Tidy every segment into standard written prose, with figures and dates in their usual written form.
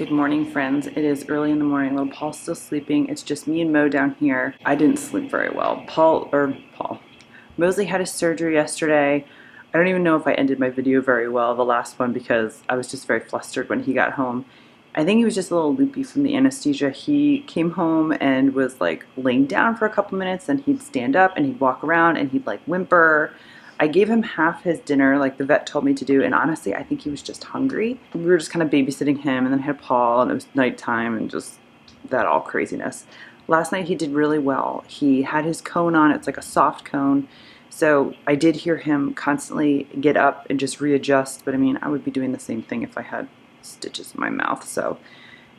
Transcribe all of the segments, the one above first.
Good morning, friends. It is early in the morning. Little Paul's still sleeping. It's just me and Mo down here. I didn't sleep very well. Mosley had his surgery yesterday. I don't even know if I ended my video very well, the last one, because I was just very flustered when he got home. I think he was just a little loopy from the anesthesia. He came home and was like laying down for a couple minutes, and he'd stand up and he'd walk around and he'd like whimper. I gave him half his dinner like the vet told me to do, and honestly I think he was just hungry. We were just kind of babysitting him, and then I had Paul, and it was nighttime and just that all craziness. Last night he did really well. He had his cone on. It's like a soft cone, so I did hear him constantly get up and just readjust, but I mean I would be doing the same thing if I had stitches in my mouth. So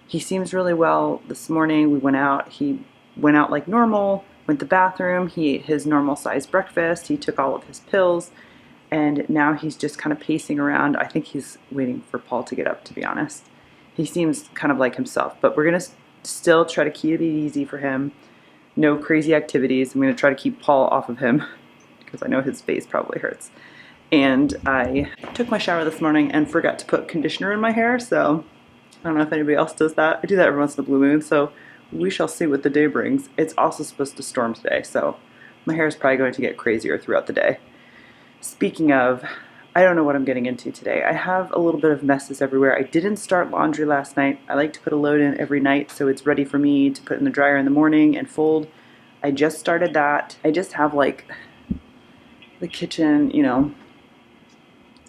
he seems really well. This morning we went out. He went out like normal, went to the bathroom, he ate his normal sized breakfast, he took all of his pills, and now he's just kind of pacing around. I think he's waiting for Paul to get up, to be honest. He seems kind of like himself, but we're going to still try to keep it easy for him. No crazy activities. I'm going to try to keep Paul off of him because I know his face probably hurts. And I took my shower this morning and forgot to put conditioner in my hair, so I don't know if anybody else does that. I do that every once in a blue moon, so we shall see what the day brings. It's also supposed to storm today, so my hair is probably going to get crazier throughout the day. Speaking of, I don't know what I'm getting into today. I have a little bit of messes everywhere. I didn't start laundry last night. I like to put a load in every night so it's ready for me to put in the dryer in the morning and fold. I just started that. I just have like the kitchen, you know,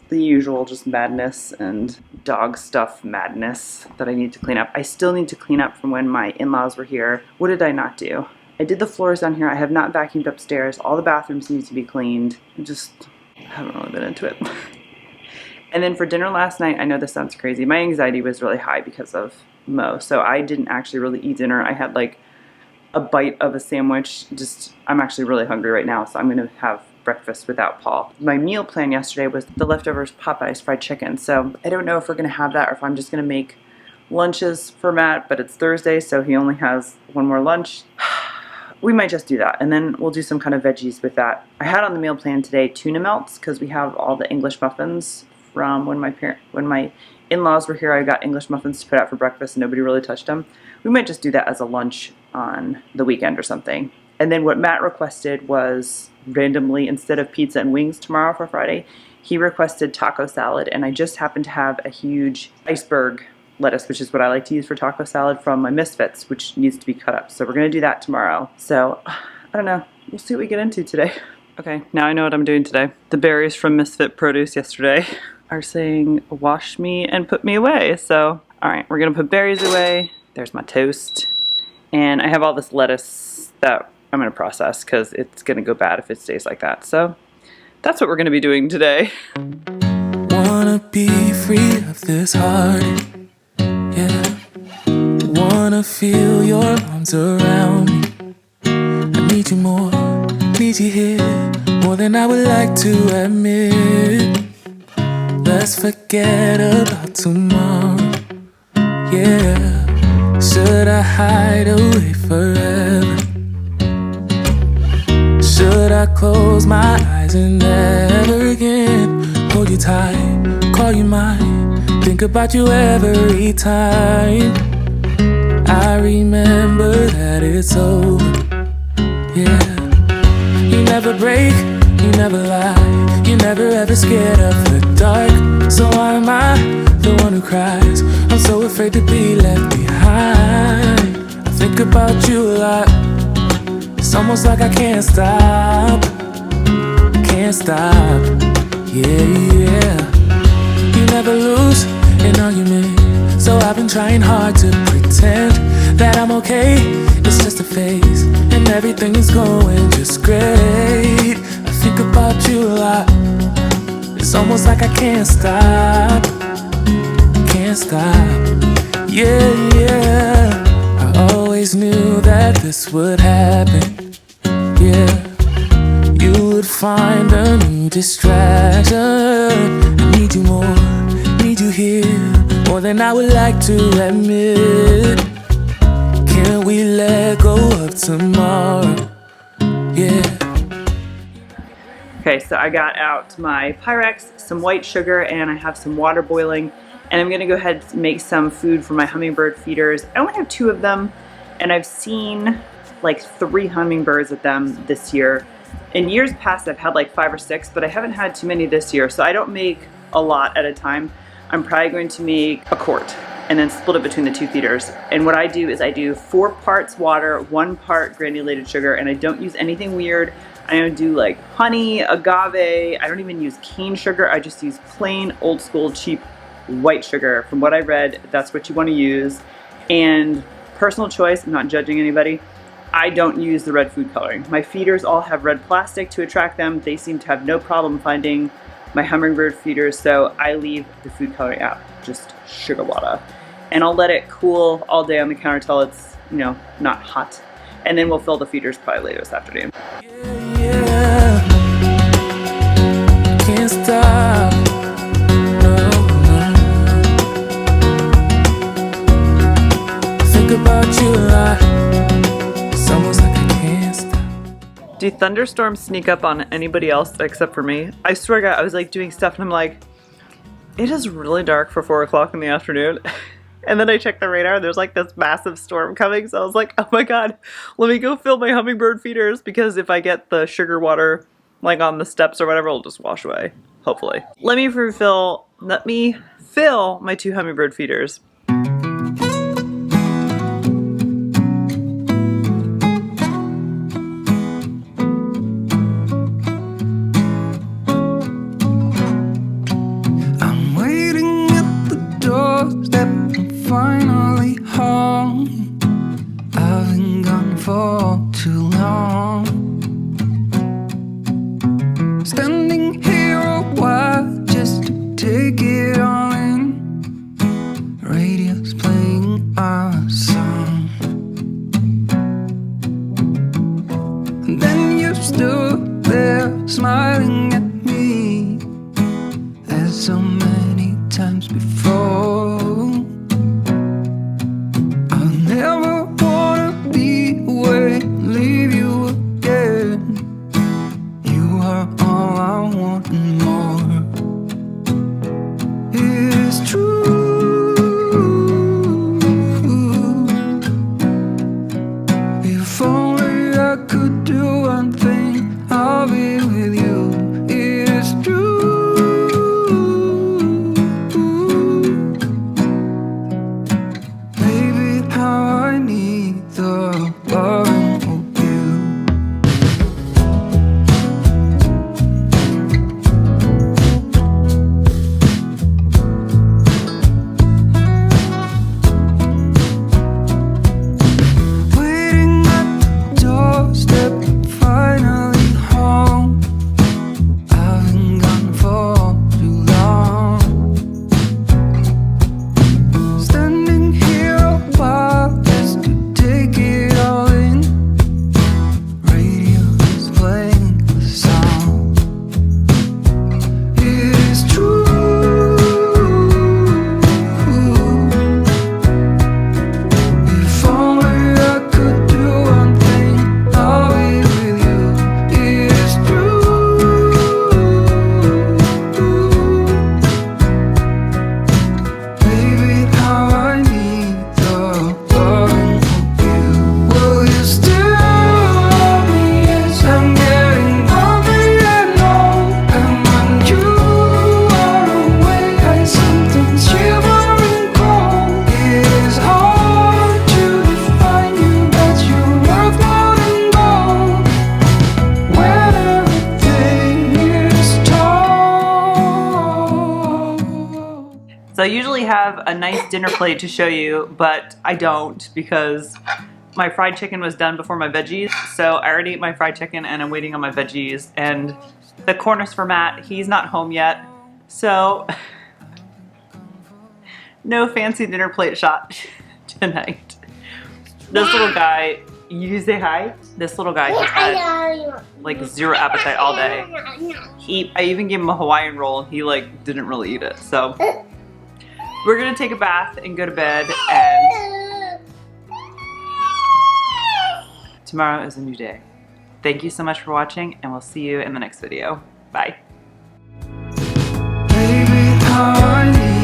the usual just madness and dog stuff madness that I need to clean up. I still need to clean up from when my in-laws were here. What did I not do? I did the floors down here. I have not vacuumed upstairs. All the bathrooms need to be cleaned. I just haven't really been into it. And then for dinner last night, I know this sounds crazy. My anxiety was really high because of Mo, so I didn't actually really eat dinner. I had like a bite of a sandwich. I'm actually really hungry right now, so I'm gonna have breakfast without Paul. My meal plan yesterday was the leftovers Popeyes fried chicken, so I don't know if we're gonna have that or if I'm just gonna make lunches for Matt, but it's Thursday, so he only has one more lunch. We might just do that, and then we'll do some kind of veggies with that. I had on the meal plan today tuna melts because we have all the English muffins from when my in-laws were here. I got English muffins to put out for breakfast and nobody really touched them. We might just do that as a lunch on the weekend or something. And then what Matt requested was randomly, instead of pizza and wings tomorrow for Friday, he requested taco salad, and I just happen to have a huge iceberg lettuce, which is what I like to use for taco salad, from my Misfits, which needs to be cut up. So we're going to do that tomorrow. So, I don't know. We'll see what we get into today. Okay, now I know what I'm doing today. The berries from Misfit Produce yesterday are saying, wash me and put me away. So, alright, we're going to put berries away. There's my toast. And I have all this lettuce that I'm going to process because it's going to go bad if it stays like that. So that's what we're going to be doing today. Wanna be free of this heart, yeah. Wanna feel your arms around me. I need you more, need you here, more than I would like to admit. Let's forget about tomorrow, yeah. Should I hide away forever? Should I close my eyes and never again hold you tight, call you mine, think about you every time? I remember that it's over, yeah. You never break, you never lie, you never ever scared of the dark. So why am I the one who cries? I'm so afraid to be left behind. I think about you a lot. It's almost like I can't stop, yeah, yeah. You never lose an argument, so I've been trying hard to pretend that I'm okay. It's just a phase, and everything is going just great. I think about you a lot. It's almost like I can't stop, yeah, yeah. I always knew that this would happen, yeah. You would find a new distraction. I need you more, need you here, more than I would like to admit. Can we let go of tomorrow, yeah. Okay, so I got out my Pyrex, some white sugar, and I have some water boiling. And I'm gonna go ahead and make some food for my hummingbird feeders. I only have 2 of them, and I've seen like 3 hummingbirds with them this year. In years past, I've had like 5 or 6, but I haven't had too many this year, so I don't make a lot at a time. I'm probably going to make a quart and then split it between the 2 feeders. And what I do is I do 4 parts water, 1 part granulated sugar, and I don't use anything weird. I don't do like honey, agave, I don't even use cane sugar. I just use plain, old school, cheap white sugar. From what I read, that's what you want to use. And personal choice, I'm not judging anybody, I don't use the red food coloring. My feeders all have red plastic to attract them. They seem to have no problem finding my hummingbird feeders, so I leave the food coloring out, just sugar water. And I'll let it cool all day on the counter till it's, you know, not hot. And then we'll fill the feeders probably later this afternoon. Yeah, can't stop. No, no. Think about you a lot. It's almost like I can't stop. Do thunderstorms sneak up on anybody else except for me? I swear to God, I was like doing stuff and I'm like, it is really dark for 4 o'clock in the afternoon. And then I checked the radar, there's like this massive storm coming, so I was like, oh my God, let me go fill my hummingbird feeders, because if I get the sugar water like on the steps or whatever, it'll just wash away, hopefully. Let me fill my 2 hummingbird feeders. I'm waiting at the doorstep. Finally home. I've been gone for too long. Standing here a while just to take it all in. Radio's playing our song. And then you stood there smiling at me, as so many times before. Never wanna be away, leave you again. You are all I want and more. It is true. If only I could do one thing, I'll be with you. It is true. So I usually have a nice dinner plate to show you, but I don't, because my fried chicken was done before my veggies. So I already ate my fried chicken and I'm waiting on my veggies. And the corner's for Matt. He's not home yet. So no fancy dinner plate shot tonight. This little guy, you say hi? This little guy has had like 0 appetite all day. I even gave him a Hawaiian roll and he like didn't really eat it. So we're gonna take a bath and go to bed, and tomorrow is a new day. Thank you so much for watching, and we'll see you in the next video. Bye. Baby, how I need